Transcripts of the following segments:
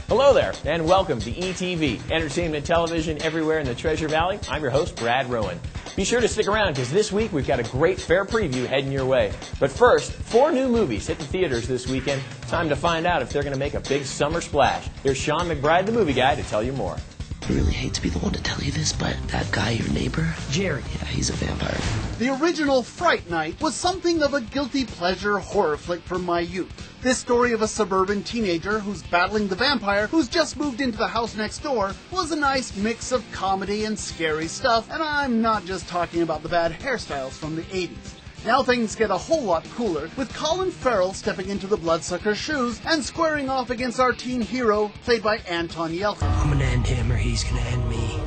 Hello there, and welcome to ETV, Entertainment Television Everywhere in the Treasure Valley. I'm your host, Brad Rowan. Be sure to stick around, because this week we've got a great fair preview heading your way. But first, 4 new movies hit the theaters this weekend. Time to find out if they're going to make a big summer splash. Here's Sean McBride, the movie guy, to tell you more. I really hate to be the one to tell you this, but that guy, your neighbor? Jerry. Yeah, he's a vampire. The original Fright Night was something of a guilty pleasure horror flick from my youth. This story of a suburban teenager who's battling the vampire who's just moved into the house next door was a nice mix of comedy and scary stuff, and I'm not just talking about the bad hairstyles from the 80s. Now things get a whole lot cooler, with Colin Farrell stepping into the bloodsucker's shoes and squaring off against our teen hero, played by Anton Yelchin. I'm gonna end him or he's gonna end me.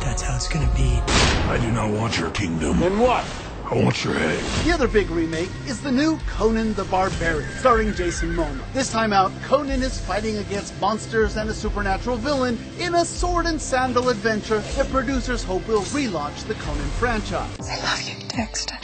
That's how it's gonna be. I do not want your kingdom. Then what? I want your head. The other big remake is the new Conan the Barbarian, starring Jason Momoa. This time out, Conan is fighting against monsters and a supernatural villain in a sword and sandal adventure that producers hope will relaunch the Conan franchise. I love you, Dexter.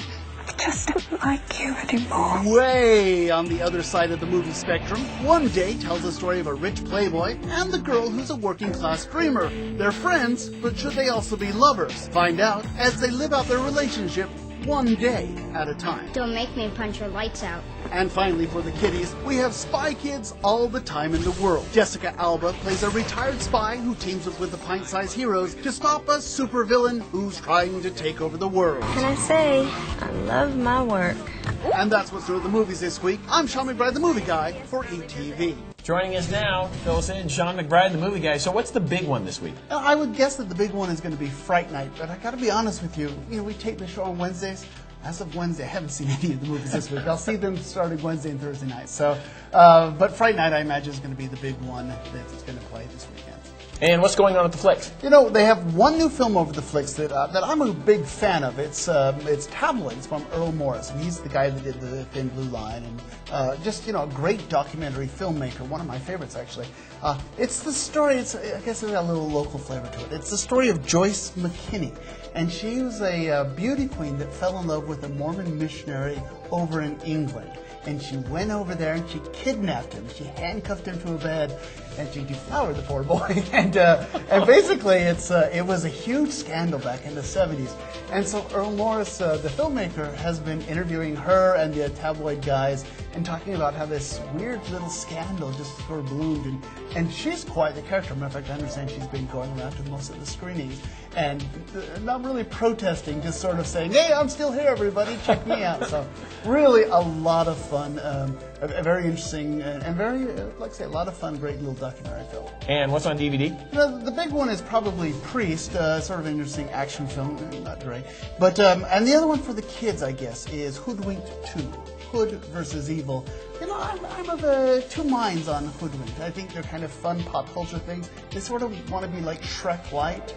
I just don't like you anymore. Way on the other side of the movie spectrum, One Day tells the story of a rich playboy and the girl who's a working-class dreamer. They're friends, but should they also be lovers? Find out as they live out their relationship one day at a time. Don't make me punch your lights out. And finally, for the kiddies, we have Spy Kids all the time in the world. Jessica Alba plays a retired spy who teams up with the pint-sized heroes to stop a supervillain who's trying to take over the world. Can I say, I love my work. And that's what's new at the movies this week. I'm Sean McBride, the movie guy for ETV. Joining us now, fill us in, Sean McBride, the movie guy. So what's the big one this week? I would guess that the big one is going to be Fright Night, but I got to be honest with you. We tape the show on Wednesdays. As of Wednesday, I haven't seen any of the movies this week. I'll see them starting Wednesday and Thursday night. So, but Fright Night, I imagine, is going to be the big one that's going to play this weekend. And what's going on at the Flicks? They have one new film over the Flicks that I'm a big fan of. It's Tabloids from Earl Morris, and he's the guy that did The Thin Blue Line, and just a great documentary filmmaker, one of my favorites actually. It's the story. I guess it's got a little local flavor to it. It's the story of Joyce McKinney, and she was a beauty queen that fell in love with a Mormon missionary over in England. And she went over there and she kidnapped him. She handcuffed him to a bed, and she deflowered the poor boy. And basically, it was a huge scandal back in the 70s. And so Earl Morris, the filmmaker, has been interviewing her and the tabloid guys and talking about how this weird little scandal just sort of bloomed. And she's quite the character. Matter of fact, I understand she's been going around to most of the screenings and not really protesting, just sort of saying, "Hey, I'm still here, everybody, check me out." So really a lot of fun, a very interesting and very, like I say, a lot of fun, great little documentary film. And what's on DVD? The big one is probably Priest, sort of an interesting action film, not great. But and the other one for the kids, I guess, is Hoodwinked 2. Hood versus Evil. I'm of two minds on Hoodwinked. I think they're kind of fun pop culture things. They sort of want to be like Shrek light,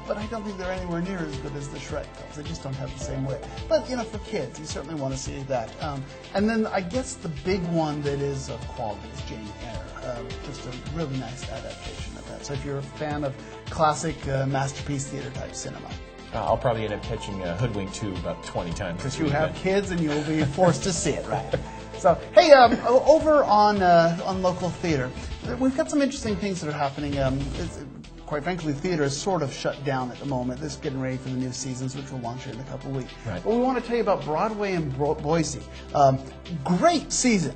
but I don't think they're anywhere near as good as the Shrek films. They just don't have the same way. But for kids, you certainly want to see that. And then I guess the big one that is of quality is Jane Eyre. Just a really nice adaptation of that. So if you're a fan of classic masterpiece theater type cinema. I'll probably end up catching Hoodwink 2 about 20 times. Because you have kids and you'll be forced to see it, right? So, hey, over on local theater, we've got some interesting things that are happening. Quite frankly, theater is sort of shut down at the moment. This is getting ready for the new seasons, which will launch here in a couple of weeks. Right. But we want to tell you about Broadway in Boise. Great season.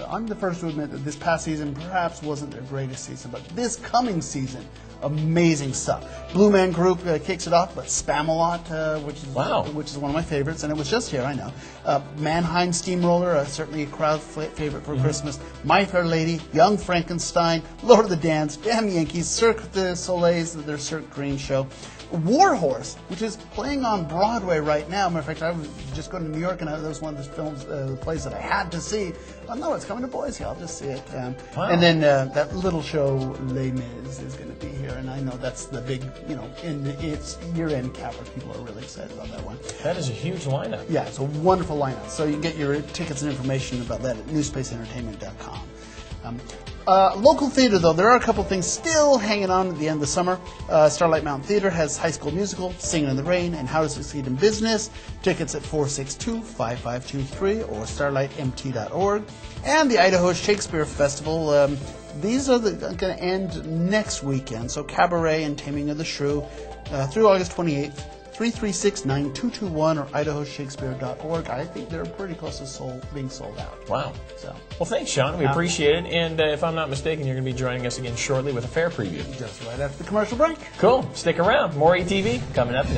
I'm the first to admit that this past season perhaps wasn't their greatest season, but this coming season, amazing stuff. Blue Man Group kicks it off, but Spamalot, which is one of my favorites, and it was just here, I know. Mannheim Steamroller, certainly a crowd favorite for Christmas. My Fair Lady, Young Frankenstein, Lord of the Dance, Damn Yankees, Cirque du Soleil's their Cirque Green show. War Horse, which is playing on Broadway right now. Matter of fact, I was just going to New York, and that was one of the films, the plays that I had to see. Oh no, it's coming to Boise. I'll just see it. Wow. And then that little show, Les Mis, is going to be here, and I know that's the big, in its year-end capper. People are really excited about that one. That is a huge lineup. Yeah, it's a wonderful lineup. So you can get your tickets and information about that at newspaceentertainment.com. Local theater, though, there are a couple things still hanging on at the end of the summer. Starlight Mountain Theater has High School Musical, Singing in the Rain, and How to Succeed in Business. Tickets at 462-5523 or starlightmt.org. And the Idaho Shakespeare Festival, these are going to end next weekend. So Cabaret and Taming of the Shrew through August 28th. 336-9221 or idahoshakespeare.org. I think they're pretty close to being sold out. Wow. So, well, thanks, Sean. We appreciate it. And if I'm not mistaken, you're going to be joining us again shortly with a fair preview. Just right after the commercial break. Cool. Stick around. More ETV coming up next.